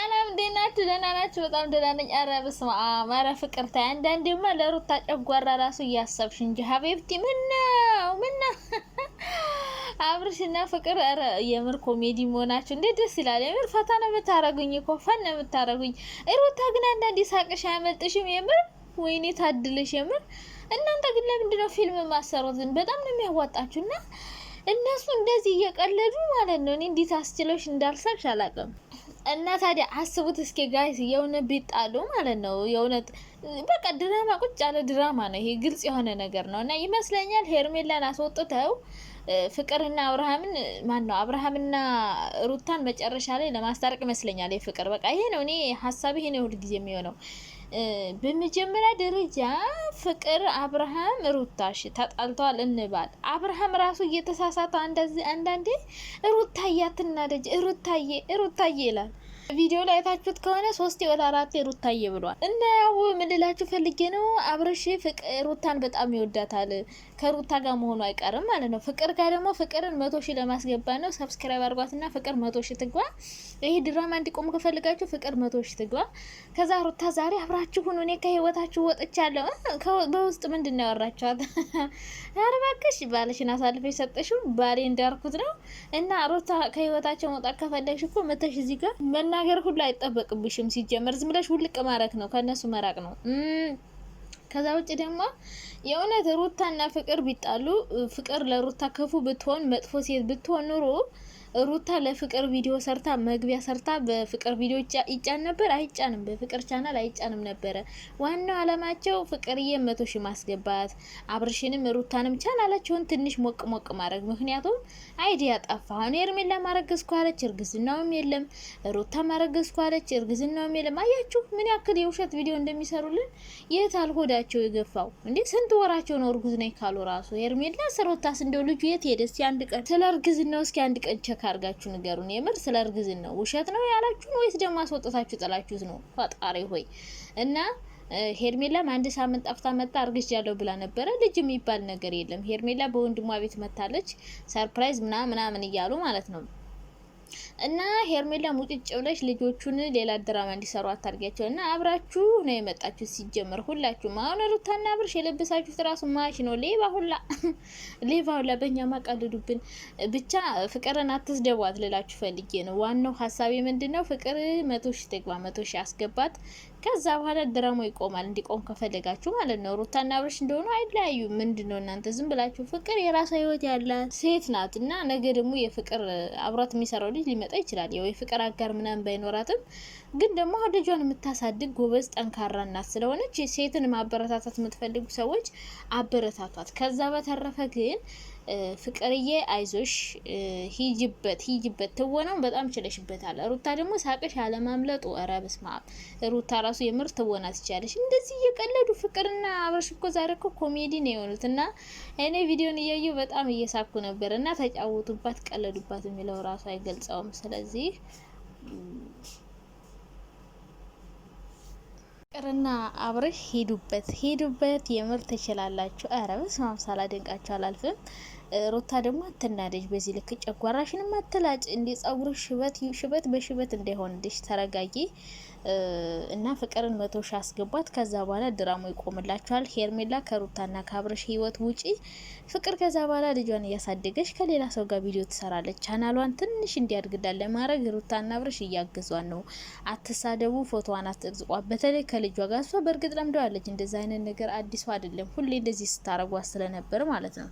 ሰላም እንዴት ናችሁ? ደህና ናችሁ? በጣም ደህና ነኝ። ኧረ በስመ አብ! ኧረ ፍቅር ታይ። አንዳንዴማ ለሩታ ጨጓራ ራሱ እያሰብሽ እንጂ ሀቢብቲ ምነው አብርሽና ፍቅር ኧረ የምር ኮሜዲ መሆናችሁ እንዴት ደስ ይላል። የምር ፈታ ነው የምታረጉኝ እኮ ፈን ነው የምታረጉኝ። ሩታ ግን አንዳንዴ ሳቅሽ አያመልጥሽም? የምር ወይኔ ታድለሽ የምር። እናንተ ግን ለምንድን ነው ፊልም ማሰሩት? በጣም ነው የሚያዋጣችሁና እነሱ እንደዚህ እየቀለዱ ማለት ነው። እኔ እንዴት አስችሎሽ እንዳልሳቅሽ አላውቅም። እና ታዲያ አስቡት እስኪ ጋይስ የሆነ ቢጣሉ ማለት ነው። የእውነት በቃ ድራማ ቁጭ ያለ ድራማ ነው ይሄ፣ ግልጽ የሆነ ነገር ነው። እና ይመስለኛል ሄርሜላን አስወጥተው ፍቅርና አብርሃምን አብርሃምና ሩታን መጨረሻ ላይ ለማስታረቅ ይመስለኛል። የፍቅር በቃ ይሄ ነው። እኔ ሀሳብ ይሄ ነው ሁሉ ጊዜ የሚሆነው። በመጀመሪያ ደረጃ ፍቅር አብርሃም ሩታሽ ተጣልተዋል እንባል። አብርሃም ራሱ እየተሳሳተ አንዳንዴ ሩታዬ አትናደጅ ሩታዬ ይላል። ቪዲዮ ላይ አይታችሁት ከሆነ 3 ወደ 4 ሩታዬ ብሏል። እና ያው ምንላችሁ ፈልጌ ነው አብርሽ ሩታን በጣም ይወዳታል። ከሩታ ጋር መሆኑ አይቀርም ማለት ነው። ፍቅር ጋር ደግሞ ፍቅርን 100,000 ለማስገባት ነው። ሰብስክራይብ አድርጓትና ፍቅር 100,000 ትግባ። ይሄ ድራማ እንዲቆም ከፈልጋችሁ ፍቅር 100,000 ትግባ። ከዛ ሩታ ዛሬ አብራችሁ ሁኑ፣ እኔ ከህይወታችሁ ወጥቻለሁ። በውስጥ ምንድነው ያወራችኋት? ኧረ እባክሽ ባልሽን አሳልፈሽ ሰጠሽው ባሌ እንዳርኩት ነው። እና ሩታ ከህይወታቸው መውጣት ከፈለግሽ እኮ መተሽ እዚህ ጋር መናገር ሁሉ አይጠበቅብሽም። ሲጀመር ዝም ብለሽ ውልቅ ማረክ ነው፣ ከነሱ መራቅ ነው። ከዛ ውጭ ደግሞ የእውነት ሩታና ፍቅር ቢጣሉ ፍቅር ለሩታ ክፉ ብትሆን መጥፎ ሴት ብትሆን ኑሮ ሩታ ለፍቅር ቪዲዮ ሰርታ መግቢያ ሰርታ በፍቅር ቪዲዮ ይጫን ነበር? አይጫንም። በፍቅር ቻናል አይጫንም ነበረ። ዋናው አላማቸው ፍቅርዬ 100,000 ማስገባት፣ አብርሽንም ሩታንም ቻናላቸውን ትንሽ ሞቅ ማድረግ። ምክንያቱም አይዲያ ጠፋ። አሁን ሄርሜላ ማረገዝኩ አለች፣ እርግዝናውም የለም። ሩታ ማረገዝኩ አለች፣ እርግዝናውም የለም። አያችሁ ምን ያክል የውሸት ቪዲዮ እንደሚሰሩልን። የት አልሆዳቸው የገፋው እንዴ? ስንት ወራቸው ነው እርጉዝ ነኝ ካሉ ራሱ። ሄርሜላ ስሮታስ እንደው ልጁ የት ሄደ? እስኪ አንድ ቀን ስለ እርግዝናው እስኪ አንድ ቀን ቸክ አርጋችሁ ንገሩን። የምር ስለ እርግዝና ነው ውሸት ነው ያላችሁን ወይስ ደግሞ አስወጥታችሁ ጥላችሁት ነው? ፈጣሪ ሆይ። እና ሄርሜላም 1 ሳምንት ጠፍታ መጣ አርግዣለሁ ብላ ነበረ። ልጅ የሚባል ነገር የለም። ሄርሜላ በወንድሟ ቤት መታለች፣ ሰርፕራይዝ ምናምን እያሉ ማለት ነው። እና ሄርሜላ ሙጭጭ ብለሽ ልጆቹን ሌላ ድራማ እንዲሰሩ አታርጊያቸው። እና አብራችሁ ነው የመጣችሁት ሲጀመር ሁላችሁም። አሁን ሩታና አብርሽ የለበሳችሁት ራሱ ማሽ ነው። ሌባ ሁላ በእኛ ማቃልዱብን። ብቻ ፍቅርን አትስደቧት ልላችሁ ፈልጌ ነው። ዋናው ሀሳቤ ምንድነው? ፍቅር 100,000 ትግባ፣ 100,000 አስገባት። ከዛ በኋላ ድራማው ይቆማል። እንዲቆም ከፈለጋችሁ ማለት ነው። ሩታና አብርሽ እንደሆኑ አይለያዩ። ምንድነው እናንተ ዝም ብላችሁ? ፍቅር የራሷ ህይወት ያላት ሴት ናት። እና ነገ ደግሞ የፍቅር አብሯት የሚሰራው ልጅ ሊመጣ ይችላል። ያው የፍቅር አጋር ምናምን ባይኖራትም ግን ደግሞ ልጇን የምታሳድግ ጎበዝ ጠንካራ እናት ስለሆነች ሴትን ማበረታታት የምትፈልጉ ሰዎች አበረታቷት። ከዛ በተረፈ ግን ፍቅርዬ አይዞሽ፣ ሂጅበት ትወናውን በጣም ችለሽበታል። ሩታ ደግሞ ሳቅሽ አለማምለጡ ኧረ በስመ አብ። ሩታ ራሱ የምር ትወና ትችላለሽ። እንደዚህ እየቀለዱ ፍቅርና አብርሽ እኮ ዛሬ እኮ ኮሜዲ ነው የሆኑት። እና እኔ ቪዲዮን እያየሁ በጣም እየሳኩ ነበር። እና ተጫወቱባት፣ ቀለዱባት የሚለው ራሱ አይገልጸውም። ስለዚህ ፍቅርና አብርሽ ሄዱበት፣ የምር ትችላላችሁ። ኧረ በስመ አብ ሳላደንቃችሁ አላልፍም። ሩታ ደግሞ አትናደጅ፣ በዚህ ልክ ጨጓራሽንም አትላጭ። እንደ ጸጉርሽ ሽበት በሽበት እንዳይሆንልሽ ተረጋጊ። እና ፍቅርን 100,000 አስገቧት። ከዛ በኋላ ድራማው ይቆምላችኋል። ሄርሜላ ከሩታና ከአብርሽ ህይወት ውጪ ፍቅር ከዛ በኋላ ልጇን እያሳደገች ከሌላ ሰው ጋር ቪዲዮ ትሰራለች። ቻናሏን ትንሽ እንዲያድግዳል ለማድረግ ሩታና አብርሽ እያገዟን ነው። አትሳደቡ፣ ፎቶዋን አትዝቋት። በተለይ ከልጇ ጋር እሷ በእርግጥ ለምደዋለች። እንደዛ አይነት ነገር አዲሱ አይደለም። ሁሌ እንደዚህ ስታረጓት ስለነበር ማለት ነው።